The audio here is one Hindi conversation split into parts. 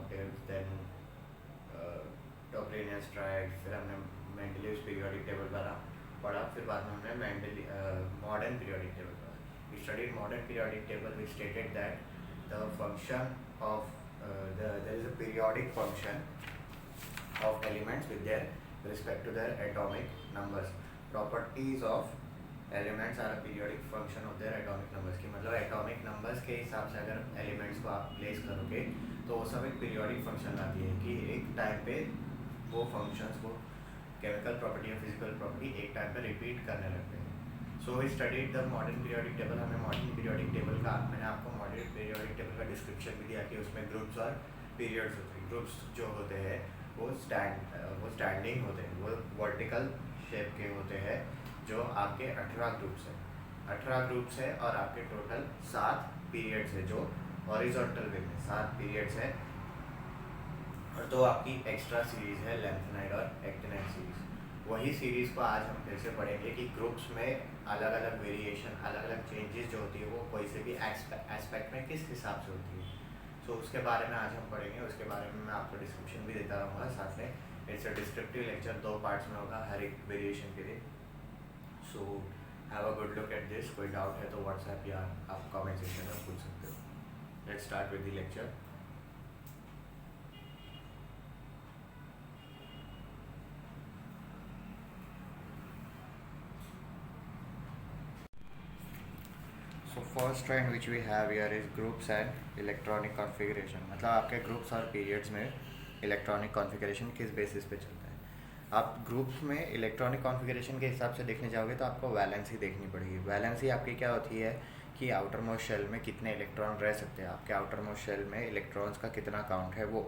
octaves, then टॉपरेनियस ट्राइड, फिर हमने मेंडलीव्स पीरियोडिक टेबल पढ़ा, फिर बाद में हमने मॉडर्न पीरियोडिक टेबल पढ़ा. We studied modern periodic table, which stated that the function of there is a periodic function of elements with their respect to their atomic numbers. Properties of elements are a periodic function of their atomic numbers. कि मतलब atomic numbers के हिसाब से अगर elements को आप place करोगे तो वो सब एक periodic function लाती है कि एक टाइम पे वो functions को chemical property या physical property एक टाइम पे repeat करने लगते हैं. So we studied the modern periodic table. हमें modern periodic table का मैंने आपको modern periodic table का description भी दिया कि उसमें groups और periods होते हैं. Groups जो होते हैं वो स्टैंडिंग होते हैं, वो वर्टिकल शेप के होते हैं, जो आपके 18 ग्रुप्स हैं. 18 ग्रुप्स है और आपके टोटल 7 पीरियड्स है, जो हॉरिजॉन्टल वे में 7 पीरियड्स है. और तो आपकी एक्स्ट्रा सीरीज है लेंथेनाइड और एक्टिनाइड सीरीज. वही सीरीज को आज हम फिर से पढ़ेंगे कि ग्रुप्स में अलग अलग वेरिएशन, अलग अलग चेंजेस जो होती है वो कोई से भी एस्पेक्ट में किस हिसाब से होती है. सो उसके बारे में आज हम पढ़ेंगे. उसके बारे में मैं आपको डिस्क्रिप्शन भी देता रहूँगा साथ में. It's a descriptive lecture, 2 parts में होगा हर एक वेरिएशन के लिए. So have a good look at this. कोई डाउट है तो व्हाट्सएप या आप कमेंट सेक्शन में पूछ सकते हो. Let's start with the lecture. So first trend which we have here is groups and electronic configuration. मतलब आपके ग्रुप्स और पीरियड्स में इलेक्ट्रॉनिक कॉन्फ़िगरेशन किस बेसिस पे चलता है. आप ग्रुप्स में इलेक्ट्रॉनिक कॉन्फ़िगरेशन के हिसाब से देखने जाओगे तो आपको वैलेंसी देखनी पड़ेगी. वैलेंसी आपकी क्या होती है कि आउटर मोस्ट शेल में कितने इलेक्ट्रॉन रह सकते हैं, आपके आउटर मोस्ट शेल में इलेक्ट्रॉन्स का कितना काउंट है वो.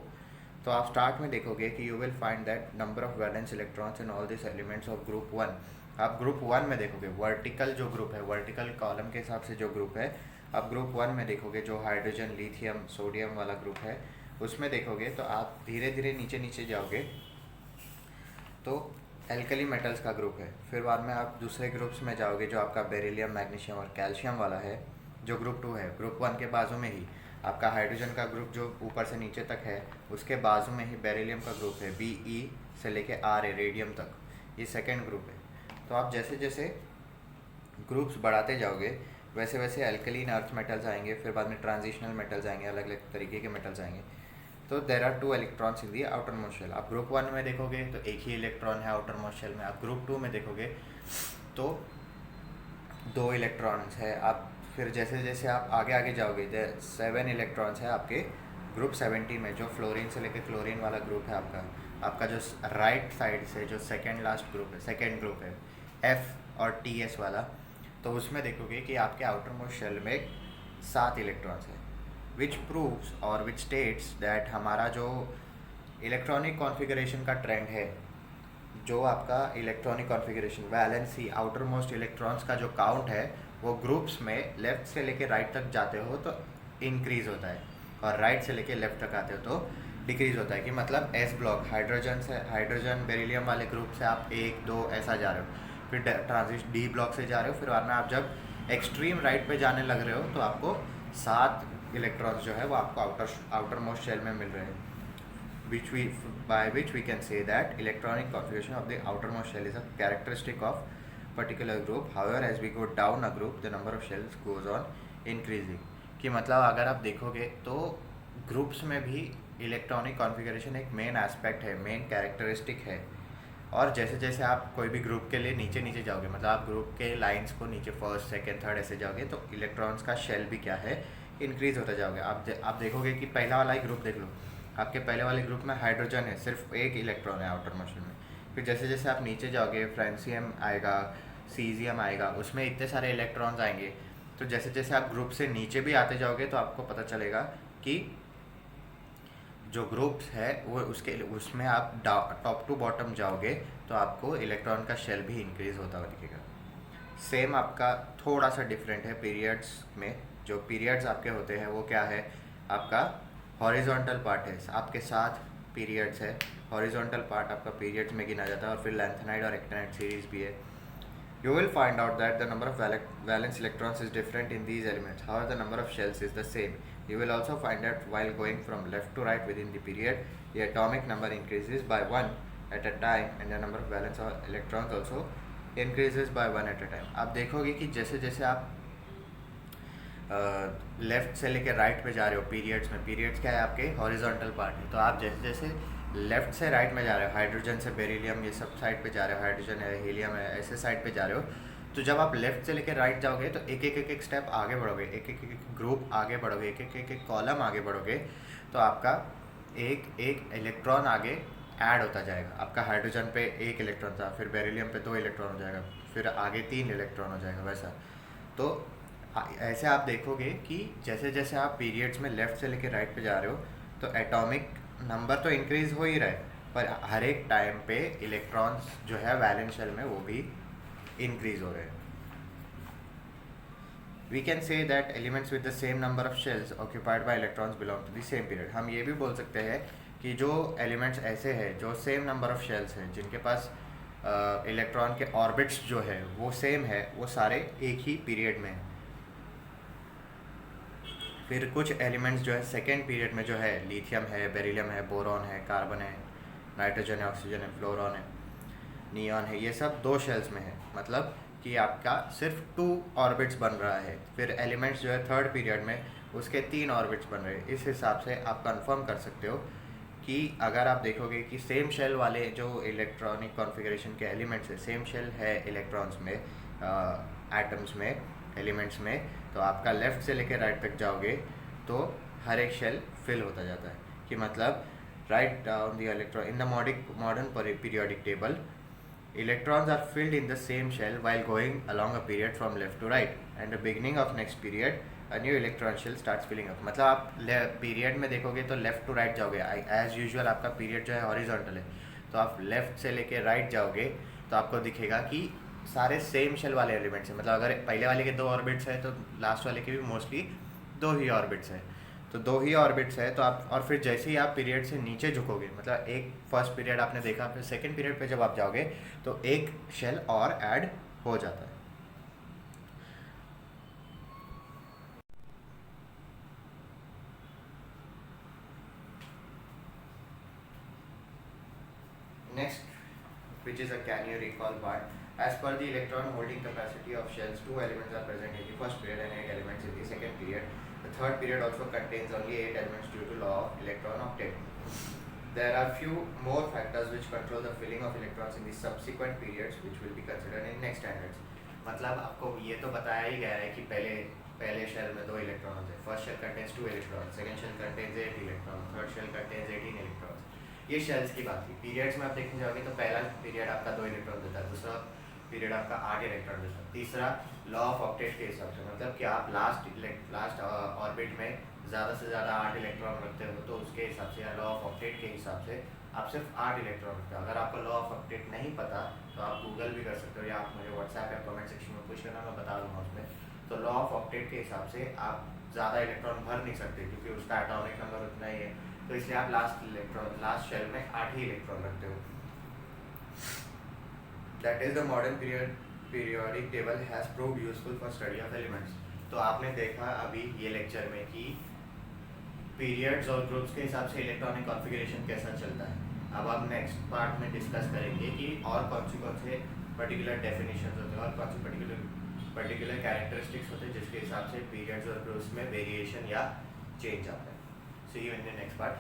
तो आप स्टार्ट में देखोगे कि you will find that number of valence electrons in all this elements of group 1. आप ग्रुप 1 में देखोगे वर्टिकल जो ग्रुप है, वर्टिकल कॉलम के हिसाब से जो ग्रुप है, आप ग्रुप 1 में देखोगे जो हाइड्रोजन, लिथियम, सोडियम वाला ग्रुप है, उसमें देखोगे तो आप धीरे धीरे नीचे नीचे जाओगे तो एल्कली मेटल्स का ग्रुप है. फिर बाद में आप दूसरे ग्रुप्स में जाओगे जो आपका बेरिलियम, मैग्नीशियम और कैल्शियम वाला है, जो ग्रुप 2 है. ग्रुप 1 के बाजू में ही आपका हाइड्रोजन का ग्रुप जो ऊपर से नीचे तक है, उसके बाजू में ही बेरिलियम का ग्रुप है, Be से लेके Ra रेडियम तक, ये सेकेंड ग्रुप है. तो आप जैसे जैसे ग्रुप्स बढ़ाते जाओगे वैसे वैसे अल्कलीन अर्थ मेटल्स आएंगे, फिर बाद में ट्रांजिशनल मेटल्स आएंगे, अलग अलग तरीके के मेटल्स आएंगे. तो there are 2 electrons in the outermost shell. आप ग्रुप 1 में देखोगे तो एक ही इलेक्ट्रॉन है आउटर मोस्ट शेल में. आप ग्रुप 2 में देखोगे तो 2 इलेक्ट्रॉन्स है. आप फिर जैसे जैसे आप आगे आगे जाओगे 7 इलेक्ट्रॉन्स है आपके ग्रुप 70 में, जो फ्लोरीन से लेकर क्लोरीन वाला ग्रुप है आपका जो राइट साइड से जो सेकेंड लास्ट ग्रुप है, सेकेंड ग्रुप है F और TS वाला. तो उसमें देखोगे कि आपके आउटर मोस्ट शेल में 7 इलेक्ट्रॉन्स है, विच प्रूव्स और विच स्टेट्स दैट हमारा जो इलेक्ट्रॉनिक कॉन्फ़िगरेशन का ट्रेंड है, जो आपका electronic configuration valency outer most electrons का जो काउंट है वो ग्रुप्स में लेफ़्ट से लेके राइट तक जाते हो तो इंक्रीज़ होता है, और राइट से लेके लेफ़्ट तक आते हो तो डिक्रीज़ होता है. कि मतलब S ब्लॉक हाइड्रोजन बेरिलियम वाले ग्रुप से आप 1 2 ऐसा जा रहे हो, फिर ट्रांजिशन D ब्लॉक से जा रहे हो, फिर बाद में आप जब एक्सट्रीम राइट पे जाने लग रहे हो तो आपको 7 इलेक्ट्रॉन्स जो है वो आपको आउटर मोस्ट शेल में मिल रहे हैं. by which we can say that electronic configuration of the outermost shell is a characteristic of particular group. However, as we go down a group, the number of shells goes on increasing. कि मतलब अगर आप देखोगे तो ग्रुप्स में भी इलेक्ट्रॉनिक कॉन्फ़िगरेशन एक मेन एस्पेक्ट है, मेन कैरेक्टरिस्टिक है. और जैसे जैसे आप कोई भी ग्रुप के लिए नीचे नीचे जाओगे, मतलब आप ग्रुप के लाइंस को नीचे फर्स्ट सेकेंड थर्ड ऐसे जाओगे तो इलेक्ट्रॉन्स का शेल भी क्या है, इंक्रीज़ होता जाओगे. आप देखोगे कि पहला वाला ही ग्रुप देख लो, आपके पहले वाले ग्रुप में हाइड्रोजन है, सिर्फ 1 इलेक्ट्रॉन है आउटर मोस्ट में. फिर जैसे जैसे आप नीचे जाओगे फ्रेंसियम आएगा, सीजियम आएगा, उसमें इतने सारे इलेक्ट्रॉन्स आएंगे. तो जैसे जैसे आप ग्रुप से नीचे भी आते जाओगे तो आपको पता चलेगा कि जो ग्रुप्स है वो उसमें आप टॉप टू बॉटम जाओगे तो आपको इलेक्ट्रॉन का शेल भी इंक्रीज़ होता हुआ दिखेगा. सेम आपका थोड़ा सा डिफरेंट है पीरियड्स में. जो पीरियड्स आपके होते हैं वो क्या है, आपका हॉरिजॉन्टल पार्ट है. आपके 7 पीरियड्स है, हॉरिजॉन्टल पार्ट आपका पीरियड्स में गिना जाता है, और फिर लेंथेनाइड और एक्टिनाइड सीरीज भी है. You will find out that the number of valence electrons is different in these elements. However, the number of shells is the same. You will also find that while going from left to right within the period, the atomic number increases by 1 at a time and the number of valence electrons also increases by 1 at a time. आप देखोगे कि जैसे जैसे आप लेफ़्ट से लेकर राइट पे जा रहे हो पीरियड्स में, पीरियड्स क्या है आपके हॉरिजॉन्टल पार्ट है, तो आप जैसे जैसे लेफ़्ट से राइट में जा रहे हो, हाइड्रोजन से बेरिलियम ये सब साइड पे जा रहे हो, हाइड्रोजन है हीलियम है ऐसे साइड पे जा रहे हो, तो जब आप लेफ़्ट से लेकर राइट जाओगे तो एक एक स्टेप आगे बढ़ोगे, एक ग्रुप आगे बढ़ोगे, एक कॉलम आगे बढ़ोगे, तो आपका एक एक इलेक्ट्रॉन आगे ऐड होता जाएगा. आपका हाइड्रोजन पे 1 इलेक्ट्रॉन था, फिर बेरिलियम पे 2 इलेक्ट्रॉन हो जाएगा, फिर आगे 3 इलेक्ट्रॉन हो जाएगा वैसा. तो ऐसे आप देखोगे कि जैसे जैसे आप पीरियड्स में लेफ़्ट से लेकर राइट पे जा रहे हो तो एटॉमिक नंबर तो इंक्रीज़ हो ही रहा है, पर हर एक टाइम पे इलेक्ट्रॉन्स जो है वैलेंस शेल में वो भी इंक्रीज़ हो रहे हैं. We can say that elements with the same number of shells occupied by electrons belong to the same period. हम ये भी बोल सकते हैं कि जो एलिमेंट्स ऐसे हैं जो सेम नंबर ऑफ शेल्स हैं, जिनके पास इलेक्ट्रॉन के ऑर्बिट्स जो है वो सेम है, वो सारे एक ही पीरियड में हैं. फिर कुछ एलिमेंट्स जो है सेकेंड पीरियड में जो है, लिथियम है, बेरिलियम है, बोरॉन है, कार्बन है, नाइट्रोजन है, ऑक्सीजन है, फ्लोरॉन है, नियॉन है, ये सब 2 शेल्स में है, मतलब कि आपका सिर्फ 2 ऑर्बिट्स बन रहा है. फिर एलिमेंट्स जो है थर्ड पीरियड में उसके 3 ऑर्बिट्स बन रहे हैं. इस हिसाब से आप कंफर्म कर सकते हो कि अगर आप देखोगे कि सेम शेल वाले जो इलेक्ट्रॉनिक कॉन्फ़िगरेशन के एलिमेंट्स है, सेम शेल है इलेक्ट्रॉन्स में, एटम्स में, एलिमेंट्स में, तो आपका लेफ़्ट से लेकर राइट तक जाओगे तो हर एक शेल फिल होता जाता है. कि मतलब write down the electron in the modern periodic table, electrons are filled in the same shell while going along a period from left to right, and the beginning of next period a new electron shell starts filling up. मतलब आप पीरियड में देखोगे तो लेफ़्ट टू राइट जाओगे, एज यूजुअल आपका पीरियड जो है हॉरिजॉन्टल है, तो आप लेफ़्ट से लेके राइट जाओगे तो आपको दिखेगा कि सारे सेम शेल वाले एलिमेंट्स हैं. मतलब अगर पहले वाले के 2 ऑर्बिट्स है तो लास्ट वाले के भी मोस्टली 2 ही ऑर्बिट्स है, तो 2 ही ऑर्बिट्स है. तो आप और फिर जैसे ही आप पीरियड से नीचे झुकोगे, मतलब एक फर्स्ट पीरियड आपने देखा, फिर सेकंड पीरियड पे जब आप जाओगे तो एक शेल और ऐड हो जाता है. Next, which is a can you recall part. As per the electron holding capacity of shells, 2 elements are present in the first period and 8 elements in the second period. The third period also contains only 8 elements due to law of electron octet. There are few more factors which control the filling of electrons in the subsequent periods, which will be considered in next standards. मतलब आपको ये तो बताया ही गया है कि पहले शेल में 2 इलेक्ट्रॉन होते हैं. First shell contains 2 electron, second shell contains 8 electron, third shell contains 18 electron. ये शेल्स की बात थी. पीरियड्स में आप देखने जाओगे तो पहला पीरियड आपका 2 इलेक्ट्रॉन देता है, दूसरा पीरियड आपका 8 इलेक्ट्रॉन देता है, तीसरा लॉ ऑफ ऑक्टेट के हिसाब से, मतलब कि आप लास्ट ऑर्बिट में ज़्यादा से ज़्यादा 8 इलेक्ट्रॉन रखते हो तो उसके हिसाब से, या लॉ ऑफ ऑक्टेट के हिसाब से आप सिर्फ 8 इलेक्ट्रॉन रखते हो. अगर आपको लॉ ऑफ ऑक्टेट नहीं पता तो आप गूगल भी कर सकते हो, या आप मुझे व्हाट्सएप या कमेंट सेक्शन में पूछ लेना, मैं बता दूँगा उसमें. तो लॉ ऑफ ऑक्टेट के हिसाब से आप ज़्यादा इलेक्ट्रॉन भर नहीं सकते क्योंकि उसका एटॉमिक नंबर उतना ही है, तो इसलिए आप लास्ट शेल में 8 ही इलेक्ट्रॉन रखते हो. That is the modern periodic table has proved useful for study of elements. तो आपने देखा अभी ये लेक्चर में कि पीरियड्स और ग्रुप्स के हिसाब से इलेक्ट्रॉनिक कॉन्फ़िगरेशन कैसा चलता है. अब आप नेक्स्ट पार्ट में डिस्कस करेंगे कि और कौन से पर्टिकुलर डेफिनेशन होते हैं और कौन से पर्टिकुलर कैरेक्टरिस्टिक्स होते हैं जिसके हिसाब से पीरियड्स और ग्रुप्स में वेरिएशन या चेंज आता है. See you in the next part.